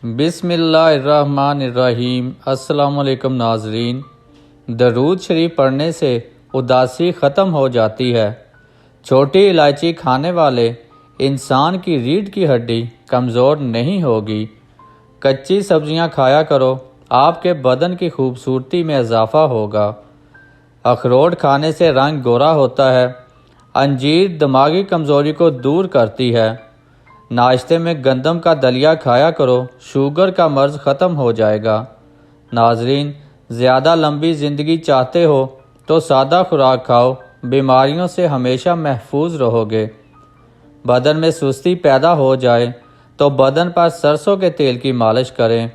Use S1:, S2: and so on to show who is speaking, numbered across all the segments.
S1: بسم اللہ الرحمن الرحیم۔ السلام علیکم ناظرین۔ درود شریف پڑھنے سے اداسی ختم ہو جاتی ہے۔ چھوٹی الائچی کھانے والے انسان کی ریڑھ کی ہڈی کمزور نہیں ہوگی۔ کچی سبزیاں کھایا کرو، آپ کے بدن کی خوبصورتی میں اضافہ ہوگا۔ اخروٹ کھانے سے رنگ گورا ہوتا ہے۔ انجیر دماغی کمزوری کو دور کرتی ہے۔ ناشتے میں گندم کا دلیا کھایا کرو، شوگر کا مرض ختم ہو جائے گا۔ ناظرین، زیادہ لمبی زندگی چاہتے ہو تو سادہ خوراک کھاؤ، بیماریوں سے ہمیشہ محفوظ رہو گے۔ بدن میں سستی پیدا ہو جائے تو بدن پر سرسوں کے تیل کی مالش کریں۔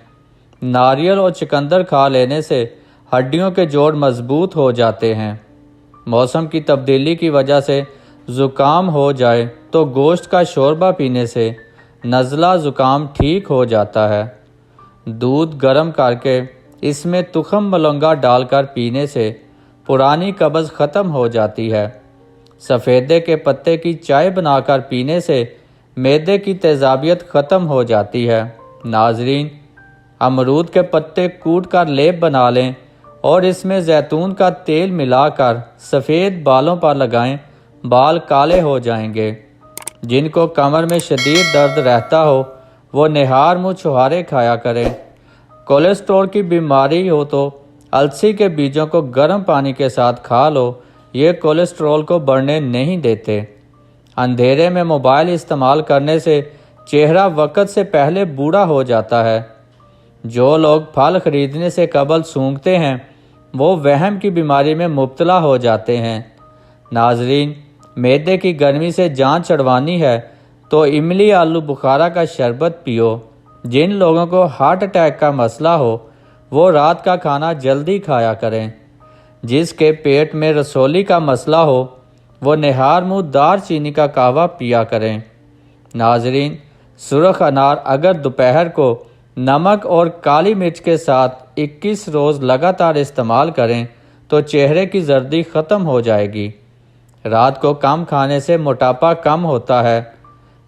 S1: ناریل اور چقندر کھا لینے سے ہڈیوں کے جوڑ مضبوط ہو جاتے ہیں۔ موسم کی تبدیلی کی وجہ سے زکام ہو جائے تو گوشت کا شوربہ پینے سے نزلہ زکام ٹھیک ہو جاتا ہے۔ دودھ گرم کر کے اس میں تخم ملنگا ڈال کر پینے سے پرانی قبض ختم ہو جاتی ہے۔ سفیدے کے پتے کی چائے بنا کر پینے سے معدے کی تیزابیت ختم ہو جاتی ہے۔ ناظرین، امرود کے پتے کوٹ کر لیپ بنا لیں اور اس میں زیتون کا تیل ملا کر سفید بالوں پر لگائیں، بال کالے ہو جائیں گے۔ جن کو کمر میں شدید درد رہتا ہو وہ نہار منہ چھہارے کھایا کریں۔ کولیسٹرول کی بیماری ہو تو السی کے بیجوں کو گرم پانی کے ساتھ کھا لو، یہ کولیسٹرول کو بڑھنے نہیں دیتے۔ اندھیرے میں موبائل استعمال کرنے سے چہرہ وقت سے پہلے بوڑھا ہو جاتا ہے۔ جو لوگ پھل خریدنے سے قبل سونگھتے ہیں وہ وہم کی بیماری میں مبتلا ہو جاتے ہیں۔ ناظرین، معدے کی گرمی سے جان چھڑوانی ہے تو املی آلو بخارا کا شربت پیو۔ جن لوگوں کو ہارٹ اٹیک کا مسئلہ ہو وہ رات کا کھانا جلدی کھایا کریں۔ جس کے پیٹ میں رسولی کا مسئلہ ہو وہ نہار منہ دار چینی کا قہوہ پیا کریں۔ ناظرین، سرخ انار اگر دوپہر کو نمک اور کالی مرچ کے ساتھ 21 روز لگاتار استعمال کریں تو چہرے کی زردی ختم ہو جائے گی۔ رات کو کم کھانے سے موٹاپا کم ہوتا ہے۔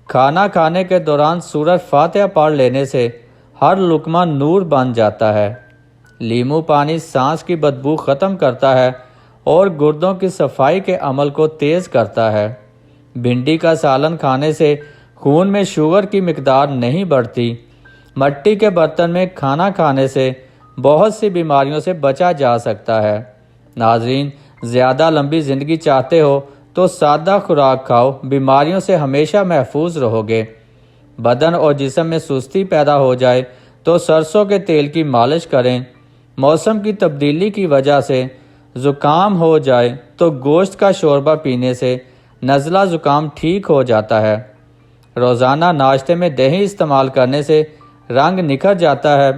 S1: کھانا کھانے کے دوران سورۃ فاتحہ پڑھ لینے سے ہر لقمہ نور بن جاتا ہے۔ لیمو پانی سانس کی بدبو ختم کرتا ہے اور گردوں کی صفائی کے عمل کو تیز کرتا ہے۔ بھنڈی کا سالن کھانے سے خون میں شوگر کی مقدار نہیں بڑھتی۔ مٹی کے برتن میں کھانا کھانے سے بہت سی بیماریوں سے بچا جا سکتا ہے۔ ناظرین، زیادہ لمبی زندگی چاہتے ہو تو سادہ خوراک کھاؤ، بیماریوں سے ہمیشہ محفوظ رہو گے۔ بدن اور جسم میں سستی پیدا ہو جائے تو سرسوں کے تیل کی مالش کریں۔ موسم کی تبدیلی کی وجہ سے زکام ہو جائے تو گوشت کا شوربہ پینے سے نزلہ زکام ٹھیک ہو جاتا ہے۔ روزانہ ناشتے میں دہی استعمال کرنے سے رنگ نکھر جاتا ہے۔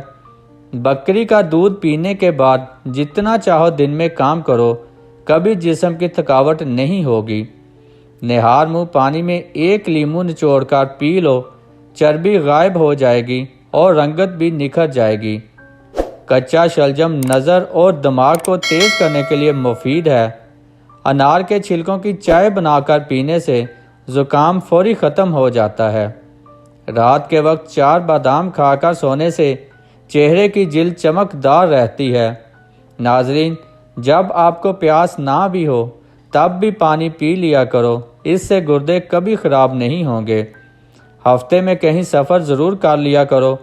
S1: بکری کا دودھ پینے کے بعد جتنا چاہو دن میں کام کرو، کبھی جسم کی تھکاوٹ نہیں ہوگی۔ نہار منہ پانی میں 1 لیمو نچوڑ کر پی لو، چربی غائب ہو جائے گی اور رنگت بھی نکھر جائے گی۔ کچا شلجم نظر اور دماغ کو تیز کرنے کے لیے مفید ہے۔ انار کے چھلکوں کی چائے بنا کر پینے سے زکام فوری ختم ہو جاتا ہے۔ رات کے وقت 4 بادام کھا کر سونے سے چہرے کی جلد چمکدار رہتی ہے۔ ناظرین، جب آپ کو پیاس نہ بھی ہو تب بھی پانی پی لیا کرو، اس سے گردے کبھی خراب نہیں ہوں گے۔ ہفتے میں کہیں سفر ضرور کر لیا کرو،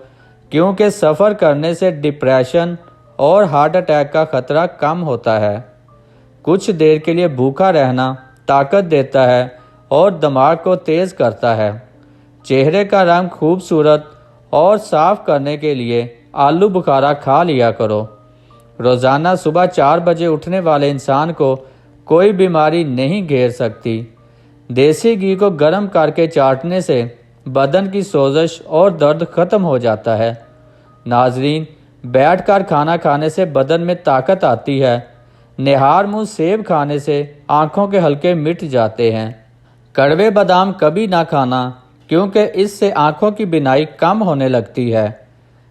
S1: کیونکہ سفر کرنے سے ڈپریشن اور ہارٹ اٹیک کا خطرہ کم ہوتا ہے۔ کچھ دیر کے لیے بھوکا رہنا طاقت دیتا ہے اور دماغ کو تیز کرتا ہے۔ چہرے کا رنگ خوبصورت اور صاف کرنے کے لیے آلو بخارا کھا لیا کرو۔ روزانہ صبح 4 بجے اٹھنے والے انسان کو کوئی بیماری نہیں گھیر سکتی۔ دیسی گھی کو گرم کر کے چاٹنے سے بدن کی سوزش اور درد ختم ہو جاتا ہے۔ ناظرین، بیٹھ کر کھانا کھانے سے بدن میں طاقت آتی ہے۔ نہار منہ سیب کھانے سے آنکھوں کے حلقے مٹ جاتے ہیں۔ کڑوے بادام کبھی نہ کھانا، کیونکہ اس سے آنکھوں کی بینائی کم ہونے لگتی ہے۔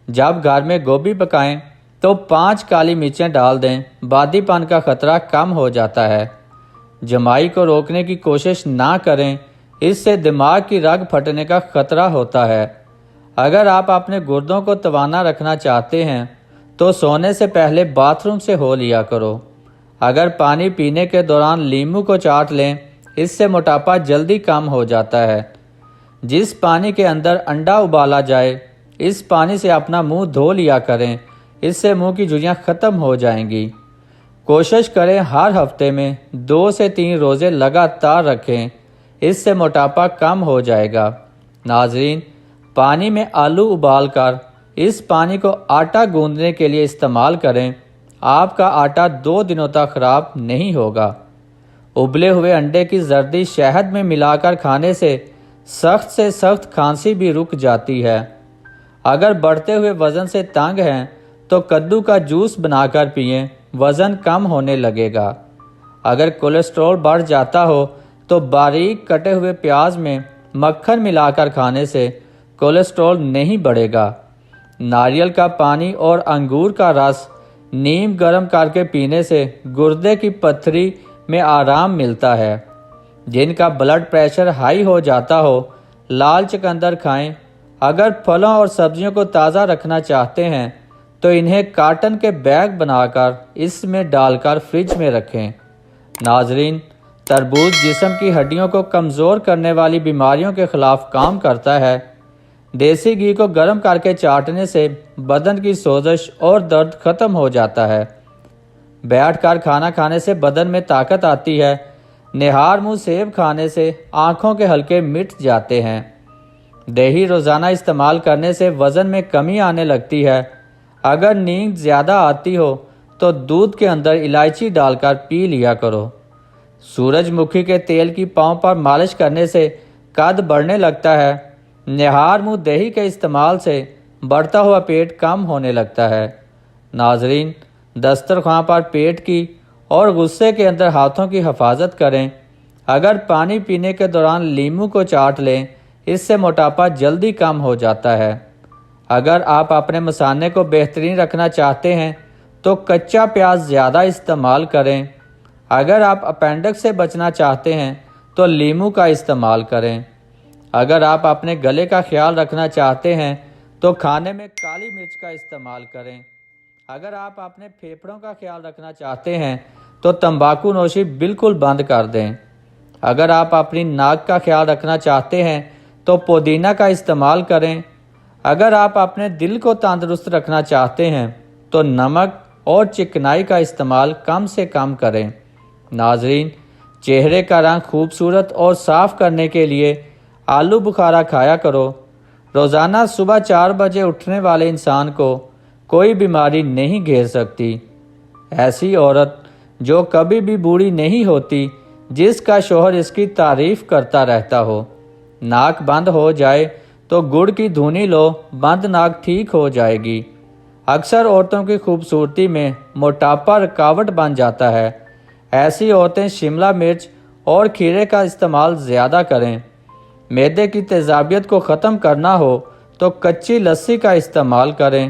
S1: جب گھر میں گوبھی پکائیں تو 5 کالی مرچیں ڈال دیں، بادی پن کا خطرہ کم ہو جاتا ہے۔ جمائی کو روکنے کی کوشش نہ کریں، اس سے دماغ کی رگ پھٹنے کا خطرہ ہوتا ہے۔ اگر آپ اپنے گردوں کو توانا رکھنا چاہتے ہیں تو سونے سے پہلے باتھ روم سے ہو لیا کرو۔ اگر پانی پینے کے دوران لیموں کو چاٹ لیں، اس سے موٹاپا جلدی کم ہو جاتا ہے۔ جس پانی کے اندر انڈا ابالا جائے، اس پانی سے اپنا منہ دھو لیا کریں، اس سے منہ کی جھریاں ختم ہو جائیں گی۔ کوشش کریں ہر ہفتے میں 2 سے 3 روزے لگاتار رکھیں، اس سے موٹاپا کم ہو جائے گا۔ ناظرین، پانی میں آلو ابال کر اس پانی کو آٹا گوندنے کے لیے استعمال کریں، آپ کا آٹا 2 دنوں تک خراب نہیں ہوگا۔ ابلے ہوئے انڈے کی زردی شہد میں ملا کر کھانے سے سخت کھانسی بھی رک جاتی ہے۔ اگر بڑھتے ہوئے وزن سے تنگ ہیں تو کدو کا جوس بنا کر پئیں، وزن کم ہونے لگے گا۔ اگر کولیسٹرول بڑھ جاتا ہو تو باریک کٹے ہوئے پیاز میں مکھن ملا کر کھانے سے کولیسٹرول نہیں بڑھے گا۔ ناریل کا پانی اور انگور کا رس نیم گرم کر کے پینے سے گردے کی پتھری میں آرام ملتا ہے۔ جن کا بلڈ پریشر ہائی ہو جاتا ہو، لال چقندر کھائیں۔ اگر پھلوں اور سبزیوں کو تازہ رکھنا چاہتے ہیں تو انہیں کاٹن کے بیگ بنا کر اس میں ڈال کر فریج میں رکھیں۔ ناظرین، تربوز جسم کی ہڈیوں کو کمزور کرنے والی بیماریوں کے خلاف کام کرتا ہے۔ دیسی گھی کو گرم کر کے چاٹنے سے بدن کی سوزش اور درد ختم ہو جاتا ہے۔ بیٹھ کر کھانا کھانے سے بدن میں طاقت آتی ہے۔ نہار منہ سیب کھانے سے آنکھوں کے حلقے مٹ جاتے ہیں۔ دہی روزانہ استعمال کرنے سے وزن میں کمی آنے لگتی ہے۔ اگر نیند زیادہ آتی ہو تو دودھ کے اندر الائچی ڈال کر پی لیا کرو۔ سورج مکھی کے تیل کی پاؤں پر مالش کرنے سے قد بڑھنے لگتا ہے۔ نہار منہ دہی کے استعمال سے بڑھتا ہوا پیٹ کم ہونے لگتا ہے۔ ناظرین، دسترخوان پر پیٹ کی اور غصے کے اندر ہاتھوں کی حفاظت کریں۔ اگر پانی پینے کے دوران لیموں کو چاٹ لیں، اس سے موٹاپا جلدی کم ہو جاتا ہے۔ اگر آپ اپنے مثانے کو بہترین رکھنا چاہتے ہیں تو کچا پیاز زیادہ استعمال کریں۔ اگر آپ اپینڈکس سے بچنا چاہتے ہیں تو لیموں کا استعمال کریں۔ اگر آپ اپنے گلے کا خیال رکھنا چاہتے ہیں تو کھانے میں کالی مرچ کا استعمال کریں۔ اگر آپ اپنے پھیپھڑوں کا خیال رکھنا چاہتے ہیں تو تمباکو نوشی بالکل بند کر دیں۔ اگر آپ اپنی ناک کا خیال رکھنا چاہتے ہیں تو پودینہ کا استعمال کریں۔ اگر آپ اپنے دل کو تندرست رکھنا چاہتے ہیں تو نمک اور چکنائی کا استعمال کم سے کم کریں۔ ناظرین، چہرے کا رنگ خوبصورت اور صاف کرنے کے لیے آلو بخارا کھایا کرو۔ روزانہ صبح 4 بجے اٹھنے والے انسان کو کوئی بیماری نہیں گھیر سکتی۔ ایسی عورت جو کبھی بھی بوڑھی نہیں ہوتی، جس کا شوہر اس کی تعریف کرتا رہتا ہو۔ ناک بند ہو جائے تو گڑ کی دھونی لو، بند ناک ٹھیک ہو جائے گی۔ اکثر عورتوں کی خوبصورتی میں موٹاپا رکاوٹ بن جاتا ہے۔ ایسی عورتیں شملہ مرچ اور کھیرے کا استعمال زیادہ کریں۔ معدے کی تیزابیت کو ختم کرنا ہو تو کچی لسی کا استعمال کریں۔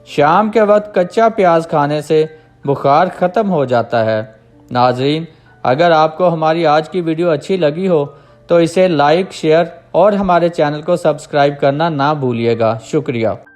S1: شام کے وقت کچا پیاز کھانے سے بخار ختم ہو جاتا ہے۔ ناظرین، اگر آپ کو ہماری آج کی ویڈیو اچھی لگی ہو تو اسے لائک، شیئر اور ہمارے چینل کو سبسکرائب کرنا نہ بھولیے گا۔ شکریہ۔